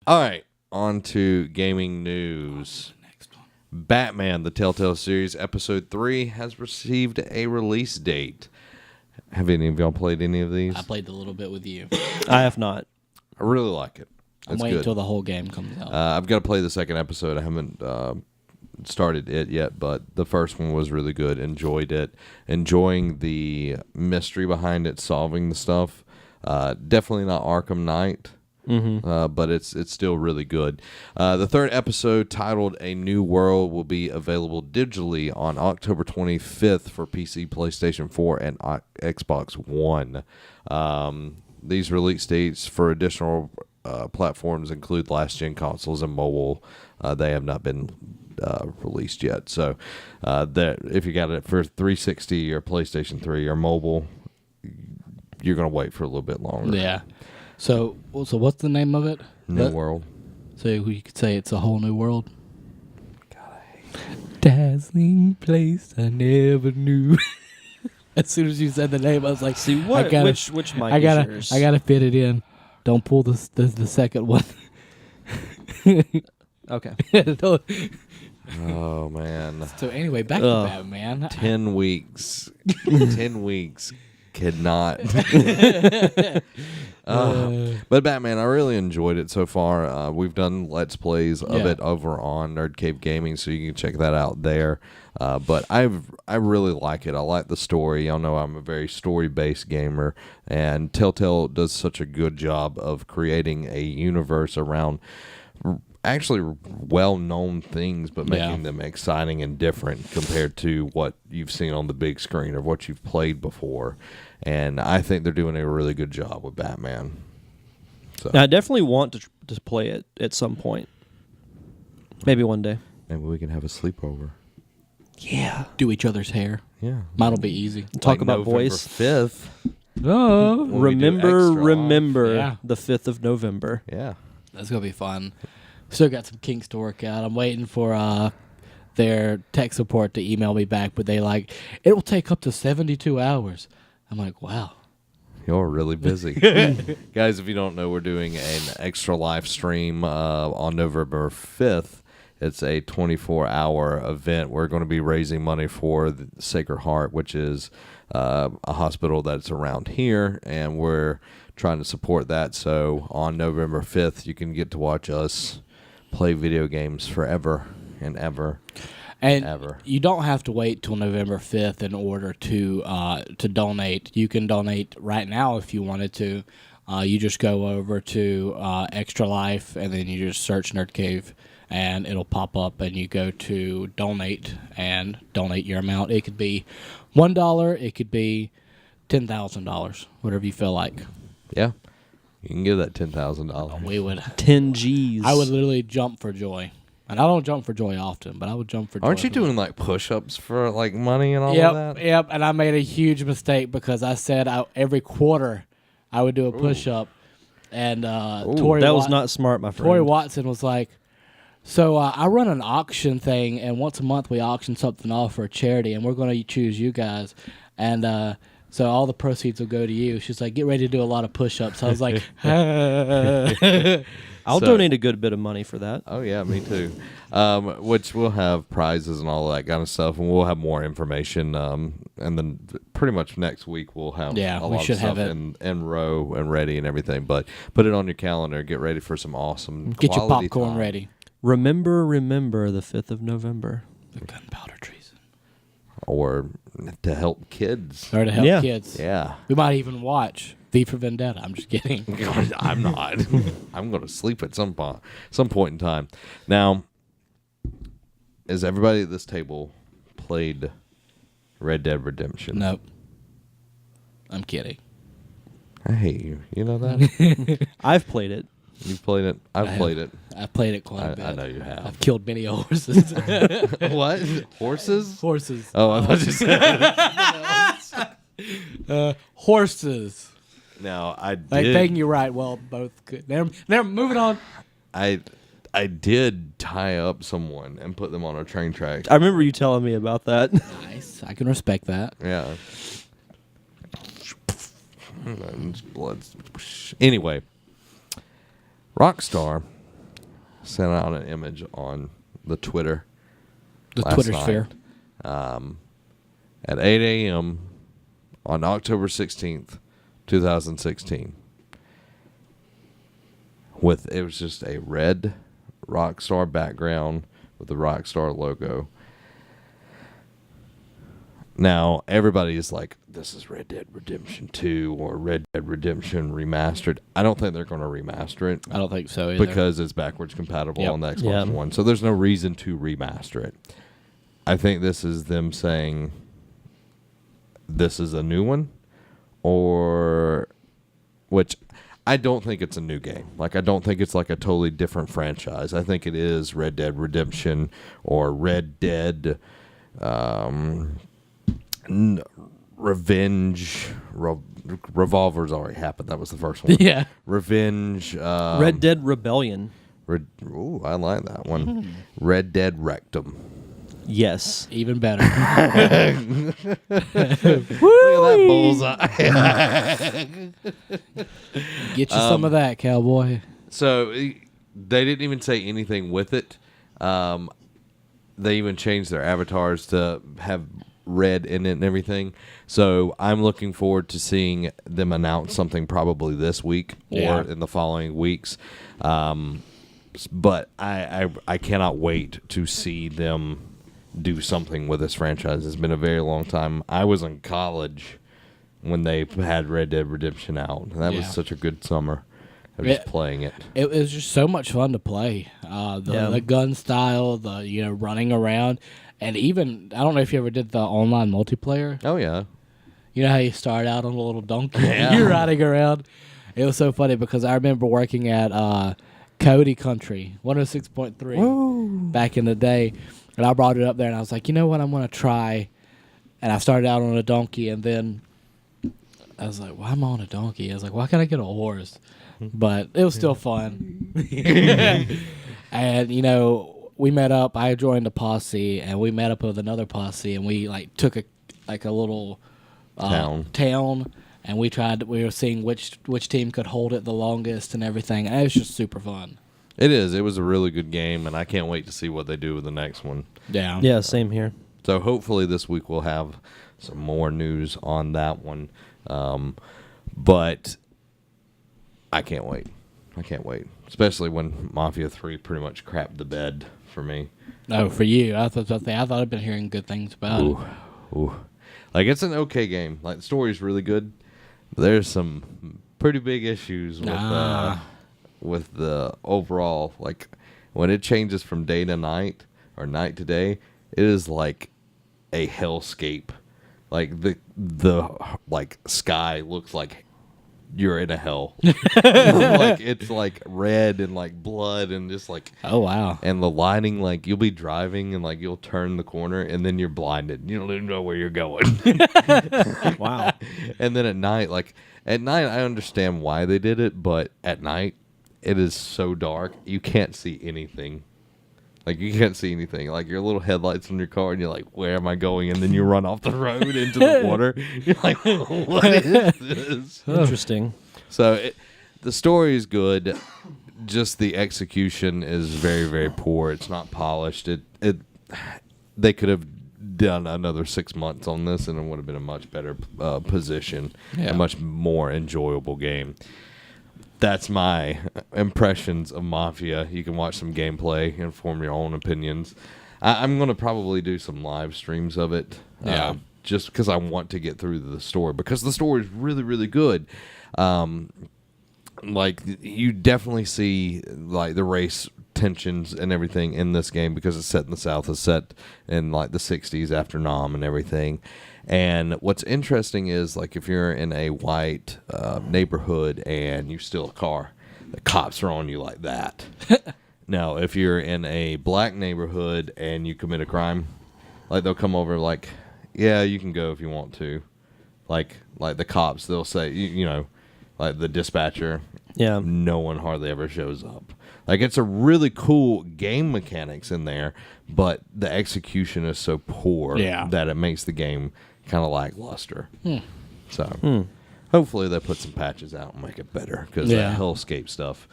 All right, on to gaming news. Batman, the Telltale series, Episode 3 has received a release date. Have any of y'all played any of these? I played a little bit with you. I have not. I really like it. I'm waiting until the whole game comes out. I've got to play the second episode. I haven't started it yet, but the first one was really good. Enjoyed it. Enjoying the mystery behind it, solving the stuff. Definitely not Arkham Knight. But it's still really good. The third episode, titled A New World, will be available digitally on October 25th for PC, PlayStation 4, and Xbox One. These release dates for additional platforms include last-gen consoles and mobile. They have not been released yet. So if you got it for 360 or PlayStation 3 or mobile, you're going to wait for a little bit longer. Yeah. So what's the name of it? New World. So you could say it's a whole new world. God, I hate it. Dazzling place I never knew. As soon as you said the name, I was like, "See what? Which mic I gotta, is yours? I gotta fit it in. Don't pull the second one." Okay. Oh, man. So anyway, back to Batman. 10 weeks. 10 weeks. Cannot. But Batman, I really enjoyed it so far. We've done Let's Plays of it over on Nerd Cave Gaming, so you can check that out there. But I really like it. I like the story. Y'all know I'm a very story-based gamer, and Telltale does such a good job of creating a universe around actually well-known things, but making them exciting and different compared to what you've seen on the big screen or what you've played before. And I think they're doing a really good job with Batman. So Now, I definitely want to play it at some point. Maybe one day. maybe we can have a sleepover. Yeah. Do each other's hair. Yeah. Mine'll be easy. Talk about November voice. 5th. Oh, Remember Yeah. the 5th of November. Yeah. that's gonna be fun. Still got some kinks to work out. I'm waiting for their tech support to email me back, but they it will take up to 72 hours. I'm like, wow. You're really busy. Guys, if you don't know, we're doing an extra live stream on November 5th. It's a 24-hour event. We're going to be raising money for the Sacred Heart, which is a hospital that's around here, and we're trying to support that. So on November 5th, you can get to watch us play video games forever and ever. And ever. You don't have to wait till November 5th in order to donate. You can donate right now if you wanted to. You just go over to Extra Life, and then you just search Nerd Cave, and it'll pop up, and you go to donate and donate your amount. It could be $1, it could be $10,000, whatever you feel like. Yeah. You can give that $10,000. We would 10 G's. I would literally jump for joy. And I don't jump for joy often, but I would jump for joy. Aren't you doing like push-ups for like money and all Yep, of that? Yep, and I made a huge mistake because I said every quarter I would do a push-up. And Tori that was not smart, my friend. Tori Watson was like, so I run an auction thing, and once a month we auction something off for a charity, and we're going to choose you guys. And so all the proceeds will go to you. She's like, get ready to do a lot of push-ups. I was like, I'll donate a good bit of money for that. Oh, yeah, me too. Which we'll have prizes and all that kind of stuff, and we'll have more information. And then pretty much next week we'll have a lot of stuff in row and ready and everything. But put it on your calendar. Get ready for some awesome get your quality popcorn time. ready. Remember the 5th of November. The gunpowder treason. Or to help kids. Or to help kids. Yeah. We might even watch V for Vendetta. I'm just kidding. I'm not. I'm going to sleep at some point in time. Now, has everybody at this table played Red Dead Redemption? Nope. I'm kidding. I hate you. You know that? I've played it. You've played it? I've played it. I've played it quite a bit. I know you have. I've killed many horses. What? Horses? Horses. Oh, I thought you said Horses. Now, I did. Like, thank you, right. Well, both good. Never, moving on. I did tie up someone and put them on a train track. I remember you telling me about that. Nice. I can respect that. Yeah. Anyway, Rockstar sent out an image on the Twitter. The last Twitter night, sphere. At 8 a.m. on October 16th, 2016. It was just a red Rockstar background with the Rockstar logo. Now, everybody is like, this is Red Dead Redemption 2 or Red Dead Redemption Remastered. I don't think they're going to remaster it. I don't think so either. Because it's backwards compatible Yep. on the Xbox One. So there's no reason to remaster it. I think this is them saying this is a new one, which I don't think it's a new game. Like, I don't think it's like a totally different franchise. I think it is Red Dead Redemption or Red Dead Revenge. Revolver's already happened. That was the first one. Yeah. Revenge. Red Dead Rebellion. Ooh, I like that one. Red Dead Rectum. Yes. Even better. Look at that bullseye. Get you some of that, cowboy. So they didn't even say anything with it. They even changed their avatars to have red in it and everything. So I'm looking forward to seeing them announce something probably this week or in the following weeks. But I cannot wait to see them do something with this franchise. It's been a very long time. I was in college when they had Red Dead Redemption out. That was such a good summer of just playing it. It was just so much fun to play. The gun style, the running around, and even I don't know if you ever did the online multiplayer. Oh yeah. You know how you start out on a little donkey, Yeah. you're riding around. It was so funny because I remember working at Cody Country 106.3 back in the day. And I brought it up there, and I was like, you know what, I'm going to try. And I started out on a donkey, and then I was like, why am I on a donkey? I was like, why can't I get a horse? But it was still fun. And, we met up. I joined a posse, and we met up with another posse, and we, took a little town, and we were seeing which team could hold it the longest and everything. And it was just super fun. It is. It was a really good game, and I can't wait to see what they do with the next one. Yeah. Yeah, same here. So hopefully this week we'll have some more news on that one. But I can't wait. I can't wait. Especially when Mafia 3 pretty much crapped the bed for me. Oh, for you. I thought I'd been hearing good things about it. Ooh. Like, it's an okay game. Like, the story's really good. There's some pretty big issues with the overall, like, when it changes from day to night or night to day, it is like a hellscape. Like, the sky looks like you're in a hell. Like, it's like red and like blood and just like, oh wow. And the lighting, like, you'll be driving and like you'll turn the corner and then you're blinded. You don't even know where you're going. Wow. And then at night I understand why they did it, but at night it is so dark you can't see anything. Like, you can't see anything. Like, your little headlights on your car, and you're like, where am I going? And then you run off the road into the water. You're like, what is this? Interesting. So, the story is good. Just the execution is very, very poor. It's not polished. They could have done another 6 months on this, and it would have been a much better position, a much more enjoyable game. That's my impressions of Mafia. You can watch some gameplay and form your own opinions. I'm going to probably do some live streams of it. Just because I want to get through the story. Because the story is really, really good. Like, you definitely see, like, the race tensions and everything in this game because it's set in the South. It's set in, like, the 60s after Nam and everything. And what's interesting is, like, if you're in a white neighborhood and you steal a car, the cops are on you like that. Now, if you're in a black neighborhood and you commit a crime, like, they'll come over like, yeah, you can go if you want to. Like the cops, they'll say, like the dispatcher, no one hardly ever shows up. Like, it's a really cool game mechanics in there, but the execution is so poor that it makes the game kind of lackluster. So hopefully they put some patches out and make it better, because that hellscape stuff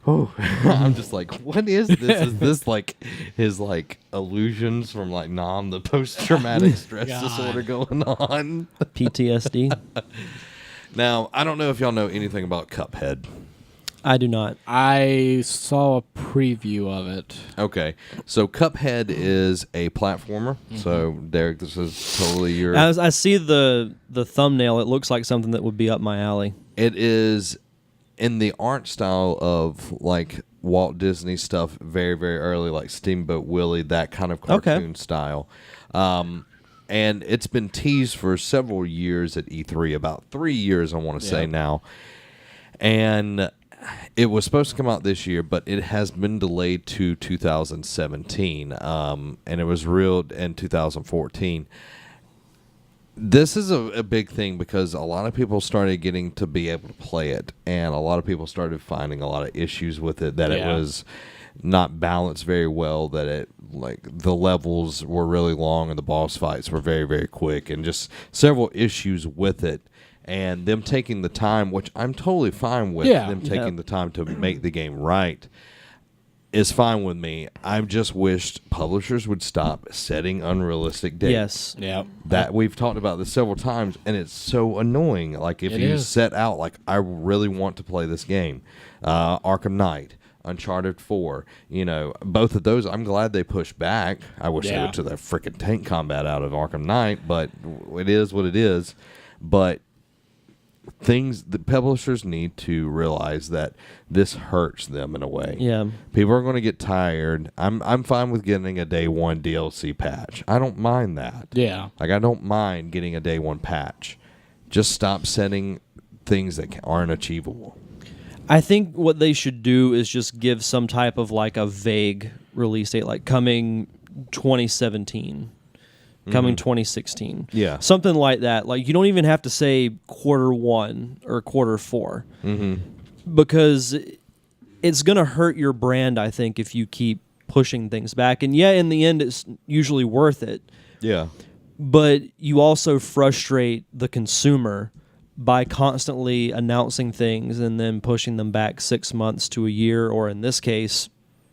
Oh, I'm just like, what is this? Is this like his like illusions from like Nam, the post-traumatic stress God. disorder going on? PTSD. Now, I don't know if y'all know anything about Cuphead. I do not. I saw a preview of it. Okay, so Cuphead is a platformer. So Derek, this is totally your. As I see the thumbnail, it looks like something that would be up my alley. It is in the art style of like Walt Disney stuff, very very early, like Steamboat Willie, that kind of cartoon style. And it's been teased for several years at E3, about 3 years, I want to say now. And it was supposed to come out this year, but it has been delayed to 2017. And it was reeled in 2014. This is a big thing because a lot of people started getting to be able to play it, and a lot of people started finding a lot of issues with it, that it was not balanced very well, that it like the levels were really long and the boss fights were very very quick, and just several issues with it. And them taking the time, which I'm totally fine with, them taking the time to make the game right is fine with me. I've just wished publishers would stop setting unrealistic dates. Yes. Yeah. That we've talked about this several times, and it's so annoying. Like if you set out, like I really want to play this game, Arkham Knight, Uncharted 4, both of those, I'm glad they pushed back. I wish they would took that freaking tank combat out of Arkham Knight, but it is what it is. But the publishers need to realize that this hurts them in a way. Yeah. People are going to get tired. I'm fine with getting a day one DLC patch. I don't mind that. Yeah. Like I don't mind getting a day one patch. Just stop setting things that aren't achievable. I think what they should do is just give some type of like a vague release date, like coming 2017. Coming 2016. Yeah. Something like that. Like, you don't even have to say Q1 or Q4. Because it's going to hurt your brand, I think, if you keep pushing things back. And yeah, in the end, it's usually worth it. Yeah. But you also frustrate the consumer by constantly announcing things and then pushing them back 6 months to a year, or in this case,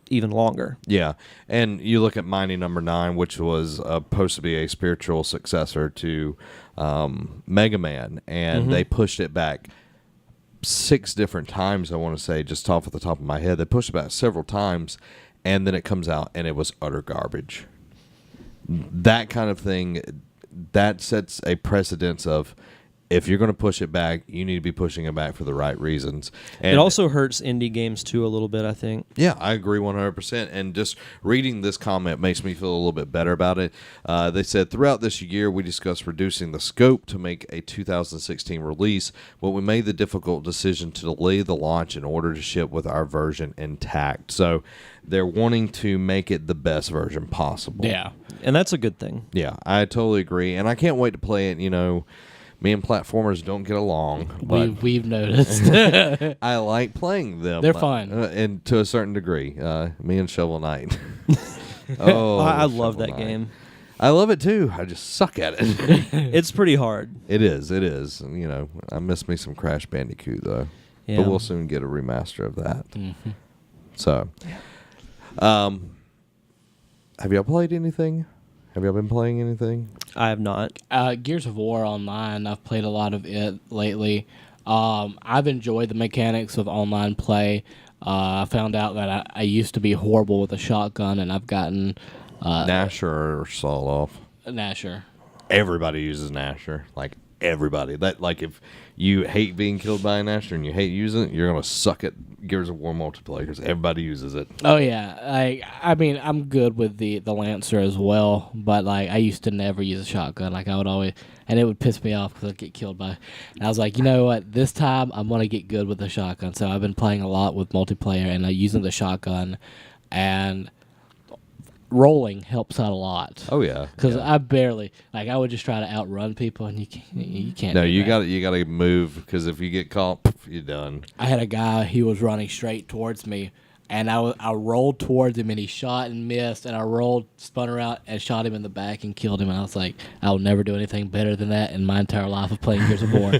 even longer. Yeah, and you look at Mighty Number 9, which was supposed to be a spiritual successor to Mega Man, and they pushed it back 6 different times, I want to say, just off the top of my head. They pushed it back several times, and then it comes out, and it was utter garbage. That kind of thing, that sets a precedence of, if you're going to push it back, you need to be pushing it back for the right reasons. And it also hurts indie games, too, a little bit, I think. Yeah, I agree 100%. And just reading this comment makes me feel a little bit better about it. They said, throughout this year, we discussed reducing the scope to make a 2016 release, but we made the difficult decision to delay the launch in order to ship with our version intact. So they're wanting to make it the best version possible. Yeah. And that's a good thing. Yeah, I totally agree. And I can't wait to play it, Me and platformers don't get along, but We've noticed. I like playing them. They're fun. And to a certain degree. Me and Shovel Knight. Oh, I Shovel love that Knight. game. I love it too. I just suck at it. It's pretty hard. It is. And, I miss me some Crash Bandicoot, though. Yeah. But we'll soon get a remaster of that. So, have y'all played anything? Have y'all been playing anything? I have not. Gears of War Online, I've played a lot of it lately. I've enjoyed the mechanics of online play. I found out that I used to be horrible with a shotgun, and I've gotten... Nasher or Sawed-Off? Nasher. Everybody uses Nasher. Like, everybody. If you hate being killed by a Nasher and you hate using it, you're going to suck at Gears of War multiplayer because everybody uses it. Oh, yeah. I mean, I'm good with the Lancer as well, but, I used to never use a shotgun. I would always... And it would piss me off because I'd get killed by... And I was like, you know what? This time, I'm going to get good with the shotgun. So I've been playing a lot with multiplayer and using the shotgun, and... rolling helps out a lot. Oh yeah, because I barely I would just try to outrun people, and you can't. No, do you that. got to move, because if you get caught, you're done. I had a guy. He was running straight towards me, and I rolled towards him, and he shot and missed, and I rolled, spun around, and shot him in the back and killed him. And I was like, I will never do anything better than that in my entire life of playing Gears of War.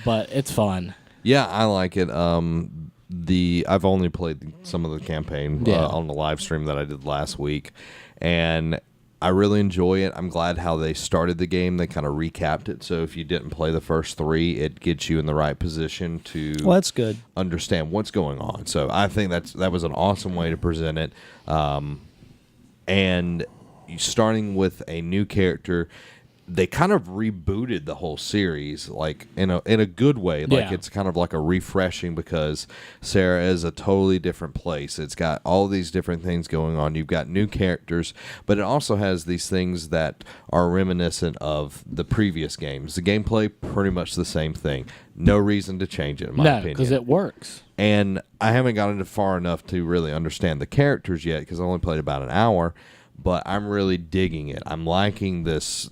But it's fun. Yeah, I like it. I've only played some of the campaign on the live stream that I did last week, and I really enjoy it. I'm glad how they started the game. They kind of recapped it, so if you didn't play the first 3, it gets you in the right position to that's good. understand what's going on. So I think that was an awesome way to present it. And starting with a new character, they kind of rebooted the whole series, like in a good way. Like it's kind of like a refreshing, because Sarah is a totally different place. It's got all these different things going on. You've got new characters, but it also has these things that are reminiscent of the previous games. The gameplay, pretty much the same thing. No reason to change it, in my opinion. No, because it works. And I haven't gotten far enough to really understand the characters yet, because I only played about an hour. But I'm really digging it. I'm liking this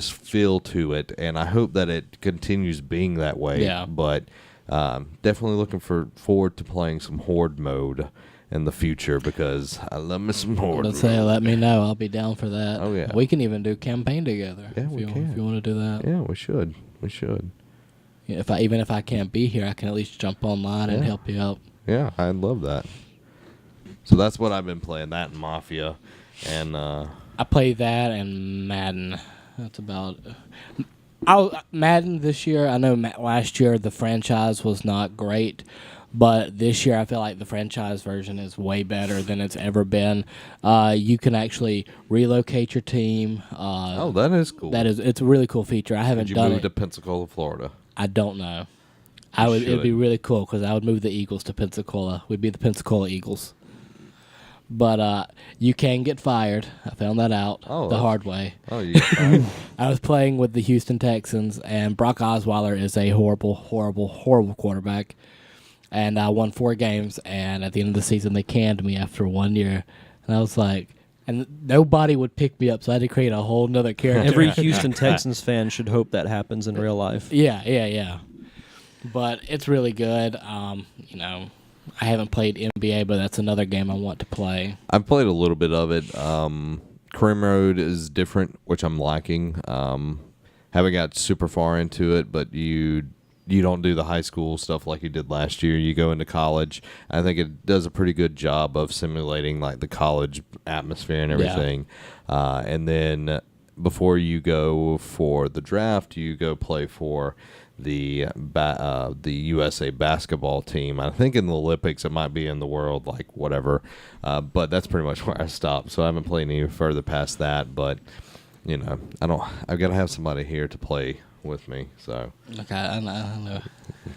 feel to it, and I hope that it continues being that way. Yeah. But definitely looking forward to playing some Horde mode in the future, because I love me some Horde Let's mode. say, let me know. I'll be down for that. Oh, yeah. We can even do campaign together. Yeah, if we you, can. If you want to do that. Yeah, we should. We should. Yeah, even if I can't be here, I can at least jump online and help you out. Yeah, I'd love that. So that's what I've been playing, that and Mafia. And I play that and Madden. That's about. Madden this year. I know last year the franchise was not great, but this year I feel like the franchise version is way better than it's ever been. You can actually relocate your team. oh, that is cool. It's a really cool feature. I haven't Did you done move it. to Pensacola, Florida? I don't know. You It'd be should. really cool because I would move the Eagles to Pensacola. We'd be the Pensacola Eagles. But you can get fired. I found that out the hard way. Oh, you got fired. I was playing with the Houston Texans, and Brock Osweiler is a horrible, horrible, horrible quarterback. And I won 4 games, and at the end of the season, they canned me after 1 year. And I was like, and nobody would pick me up, so I had to create a whole nother character. Every Houston Texans fan should hope that happens in real life. Yeah. But it's really good. I haven't played NBA, but that's another game I want to play. I've played a little bit of it. Career mode is different, which I'm liking. Haven't got super far into it, but you don't do the high school stuff like you did last year. You go into college. I think it does a pretty good job of simulating like the college atmosphere and everything. Yeah. And then before you go for the draft, you go play for the USA basketball team. I think in the Olympics it might be in the world, like whatever. But that's pretty much where I stopped. So I haven't played any further past that. But I've got to have somebody here to play with me. So Okay, I know.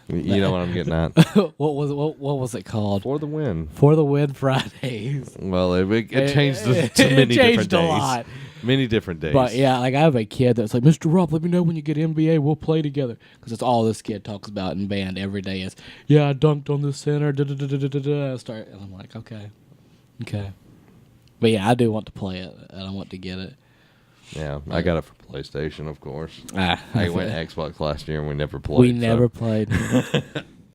You know what I'm getting at. What was it called? For the win. For the Win Fridays. Well, it changed to many different days. A lot. Many different days. But yeah, like I have a kid that's like, Mr. Rob, let me know when you get NBA. We'll play together. Because it's all this kid talks about in band every day is, yeah, I dunked on the center. And I'm like, okay. But yeah, I do want to play it, and I want to get it. Yeah, I got it for PlayStation, of course. I I went Xbox last year, and we never played. We never played.